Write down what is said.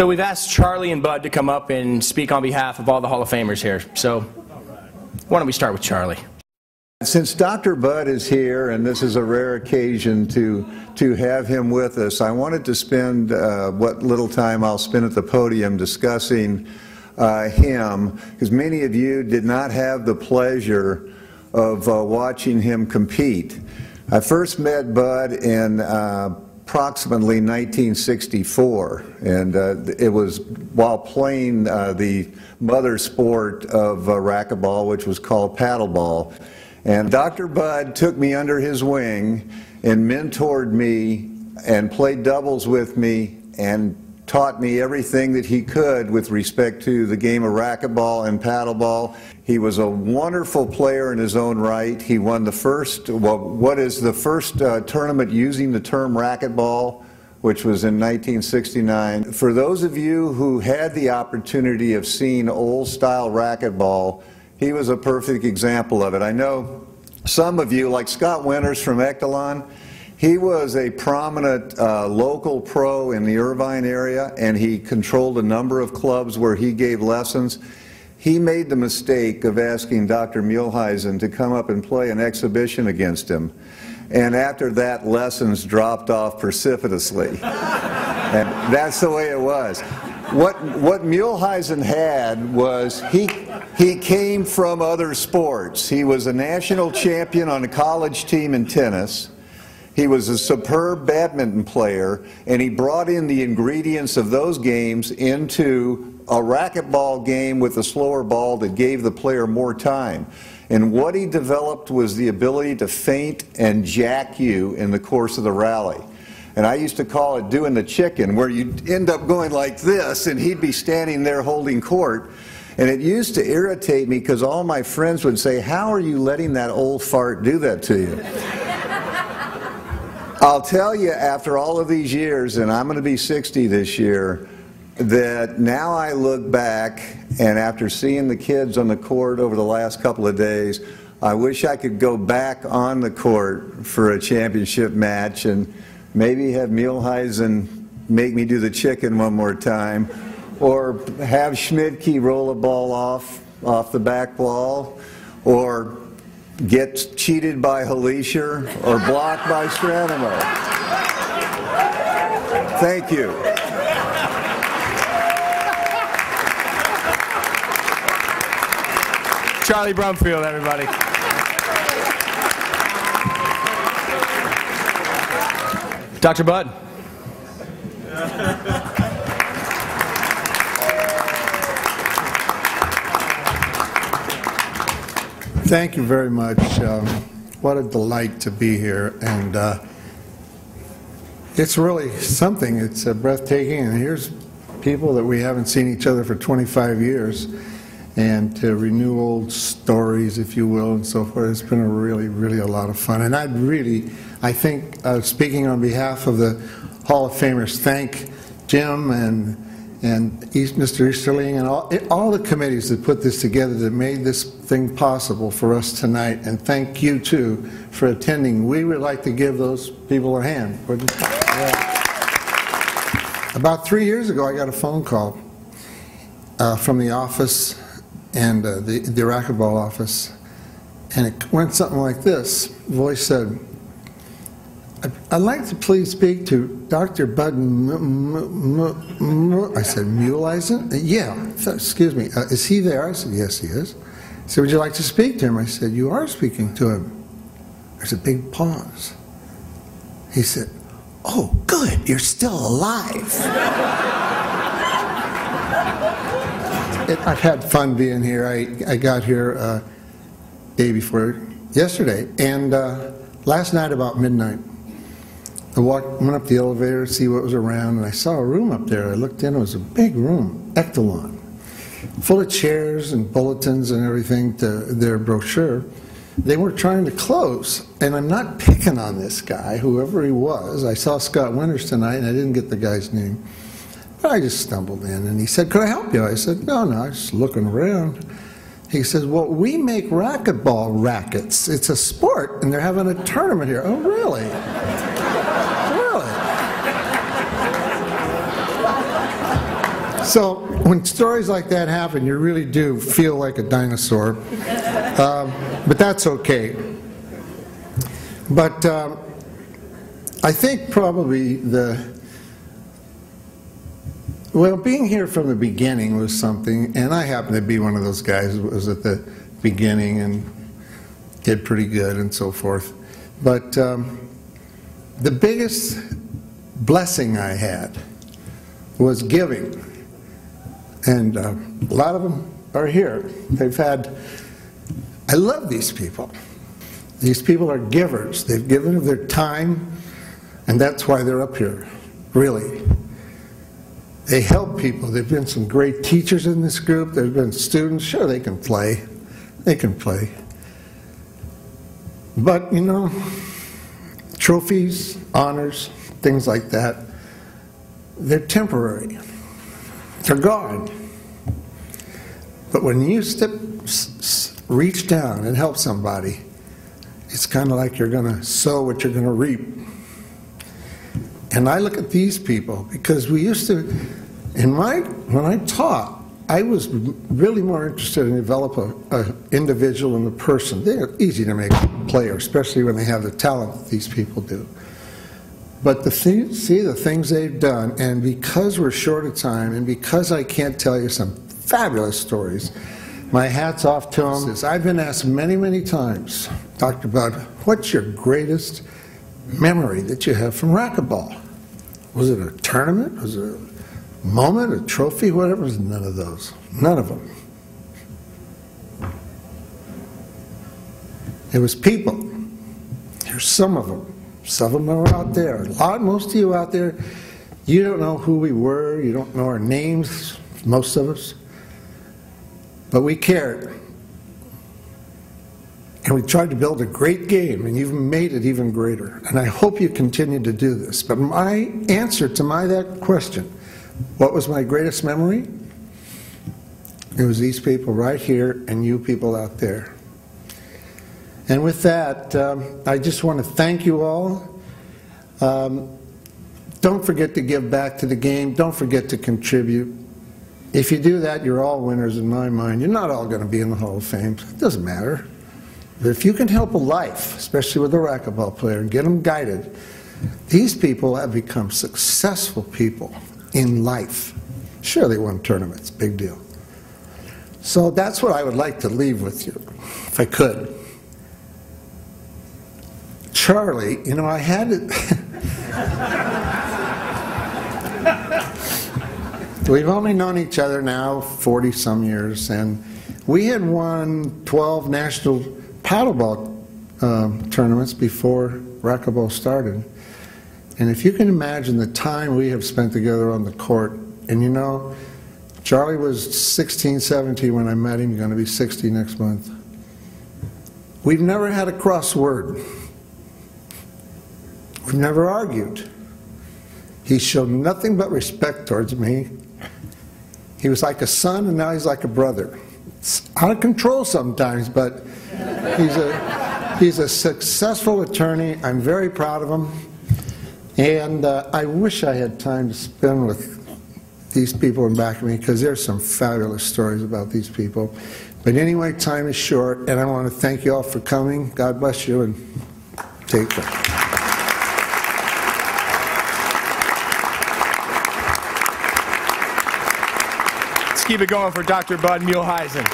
So we've asked Charlie and Bud to come up and speak on behalf of all the Hall of Famers here. So why don't we start with Charlie? Since Dr. Bud is here, and this is a rare occasion to have him with us, I wanted to spend what little time I'll spend at the podium discussing him, because many of you did not have the pleasure of watching him compete. I first met Bud in approximately 1964, and it was while playing the mother sport of racquetball, which was called paddleball. And Dr. Bud took me under his wing and mentored me and played doubles with me and taught me everything that he could with respect to the game of racquetball and paddleball. He was a wonderful player in his own right. He won the first, well, what is the first tournament using the term racquetball, which was in 1969. For those of you who had the opportunity of seeing old-style racquetball, he was a perfect example of it. I know some of you, like Scott Winters from Echelon, he was a prominent local pro in the Irvine area, and he controlled a number of clubs where he gave lessons. He made the mistake of asking Dr. Muehleisen to come up and play an exhibition against him. And after that, lessons dropped off precipitously. And that's the way it was. What Muehleisen had was he came from other sports. He was a national champion on a college team in tennis. He was a superb badminton player, and he brought in the ingredients of those games into a racquetball game with a slower ball that gave the player more time. And what he developed was the ability to feint and jack you in the course of the rally. And I used to call it doing the chicken, where you'd end up going like this, and he'd be standing there holding court. And it used to irritate me because all my friends would say, "How are you letting that old fart do that to you?" I'll tell you, after all of these years, and I'm going to be 60 this year, that now I look back, and after seeing the kids on the court over the last couple of days, I wish I could go back on the court for a championship match and maybe have Muehleisen make me do the chicken one more time, or have Schmidtke roll a ball off the back wall, or get cheated by Halischer, or blocked by Stranimo. Thank you. Charlie Brumfield, everybody. Dr. Bud. Thank you very much. What a delight to be here, and it's really something. It's breathtaking, and here's people that we haven't seen each other for 25 years, and to renew old stories, if you will, and so forth. It's been really a lot of fun, and I think, speaking on behalf of the Hall of Famers, thank Jim and Mr. Easterling and all the committees that put this together, that made this thing possible for us tonight, and thank you too for attending. We would like to give those people a hand. About 3 years ago, I got a phone call from the office, and the racquetball office, and it went something like this. The voice said, "I'd like to please speak to Dr. Bud I said, Muehleisen? Yeah, excuse me, is he there? I said, yes, he is. He said, would you like to speak to him? I said, you are speaking to him. There's a big pause. He said, oh, good, you're still alive. I've had fun being here. I got here day before yesterday, and last night about midnight, I went up the elevator to see what was around, and I saw a room up there. I looked in, it was a big room, Echelon, full of chairs and bulletins and everything to their brochure. They were trying to close, and I'm not picking on this guy, whoever he was. I saw Scott Winters tonight, and I didn't get the guy's name. But I just stumbled in, and he said, could I help you? I said, no, I was just looking around. He says, well, we make racquetball rackets. It's a sport, and they're having a tournament here. Oh, really? Really? So when stories like that happen, you really do feel like a dinosaur. But that's okay. But I think probably being here from the beginning was something, and I happen to be one of those guys who was at the beginning and did pretty good and so forth. But the biggest blessing I had was giving. And a lot of them are here. I love these people. These people are givers. They've given of their time, and that's why they're up here, really. They help people. There have been some great teachers in this group. There have been students. Sure, they can play. They can play. But, you know, trophies, honors, things like that, they're temporary. They're gone. But when you reach down and help somebody, it's kind of like you're going to sow what you're going to reap. And I look at these people because we used to, when I taught, I was really more interested in developing an individual and a person. They're easy to make a player, especially when they have the talent that these people do. But the things they've done, and because we're short of time, and because I can't tell you some fabulous stories, my hat's off to them. I've been asked many, many times, Dr. Bud, what's your greatest memory that you have from racquetball? Was it a tournament? Was it a moment, a trophy, whatever? It was none of those. None of them. It was people. Here's some of them. Some of them are out there. Most of you out there, you don't know who we were. You don't know our names, most of us. But we cared. And we tried to build a great game, and you've made it even greater. And I hope you continue to do this. But my answer to that question, what was my greatest memory? It was these people right here and you people out there. And with that, I just want to thank you all. Don't forget to give back to the game. Don't forget to contribute. If you do that, you're all winners in my mind. You're not all going to be in the Hall of Fame. It doesn't matter. But if you can help a life, especially with a racquetball player, and get them guided, these people have become successful people in life. Sure, they won tournaments, big deal. So that's what I would like to leave with you, if I could. Charlie, you know, I had it. We've only known each other now 40-some years, and we had won 12 national paddleball tournaments before racquetball started. And if you can imagine the time we have spent together on the court, and you know, Charlie was 16, 17 when I met him, he's going to be 60 next month. We've never had a cross word. We've never argued. He showed nothing but respect towards me. He was like a son, and now he's like a brother. It's out of control sometimes, but he's a successful attorney. I'm very proud of him. And I wish I had time to spend with these people in back of me, because there's some fabulous stories about these people. But anyway, time is short, and I want to thank you all for coming. God bless you, and take care. Keep it going for Dr. Bud Muehleisen.